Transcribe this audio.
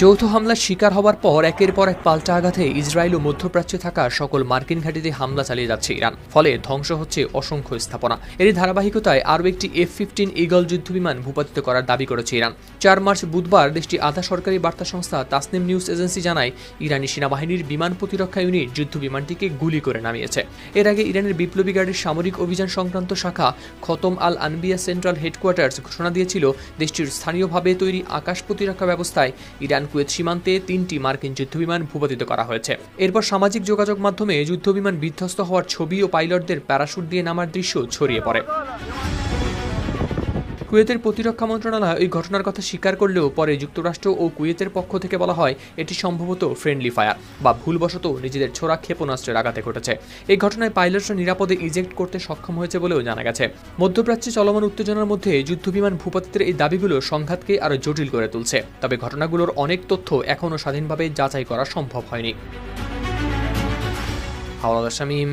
যৌথ হামলার শিকার হবার পর একের পর এক পাল্টা আঘাতে ইসরায়েল ও মধ্যপ্রাচ্যে থাকা সকল মার্কিন ঘাঁটিতে হামলা চালিয়ে যাচ্ছে ইরান। ফলে ধ্বংস হচ্ছে অসংখ্য স্থাপনা। এরই ধারাবাহিকতায় আরও একটি F-15 ঈগল যুদ্ধবিমান ভূপাতিত করার দাবি করেছে ইরান। 4 মার্চ বুধবার দেশটির আধা সরকারি বার্তা সংস্থা তাসনিম নিউজ এজেন্সি জানায়, ইরানি সেনাবাহিনীর বিমান প্রতিরক্ষা ইউনিট যুদ্ধবিমানটিকে গুলি করে নামিয়েছে। এর আগে ইরানের বিপ্লবী গার্ডের সামরিক অভিযান সংক্রান্ত শাখা খতম আল আনবিয়া সেন্ট্রাল হেডকোয়ার্টার্স ঘোষণা দিয়েছিল, দেশটির স্থানীয়ভাবে তৈরি আকাশ প্রতিরক্ষা ব্যবস্থায় ইরান কুয়েত সীমান্তে 3টি মার্কিন যুদ্ধবিমান ভূপাতিত করা হয়েছে। এরপর সামাজিক যোগাযোগ মাধ্যমে যুদ্ধবিমান বিধ্বস্ত হওয়ার ছবি ও পাইলটদের প্যারাশুট দিয়ে নামার দৃশ্য ছড়িয়ে পড়ে। কুয়েতের প্রতিরক্ষা মন্ত্রণালয় ওই ঘটনার কথা স্বীকার করলেও পরে যুক্তরাষ্ট্র ও কুয়েতের পক্ষ থেকে বলা হয় এটি সম্ভবত ফ্রেন্ডলি ফায়ার বা ভুলবশত নিজেদের ছোড়া ক্ষেপণাস্ত্রের আঘাতে ঘটেছে। এই ঘটনায় পাইলটরা নিরাপদে ইজেক্ট করতে সক্ষম হয়েছে বলেও জানা গেছে। মধ্যপ্রাচ্যে চলমান উত্তেজনার মধ্যে যুদ্ধবিমান ভূপাতিতের এই দাবিগুলো সংঘাতকে আরও জটিল করে তুলছে। তবে ঘটনাগুলোর অনেক তথ্য এখনও স্বাধীনভাবে যাচাই করা সম্ভব হয়নি। হাওলাদার শামীম।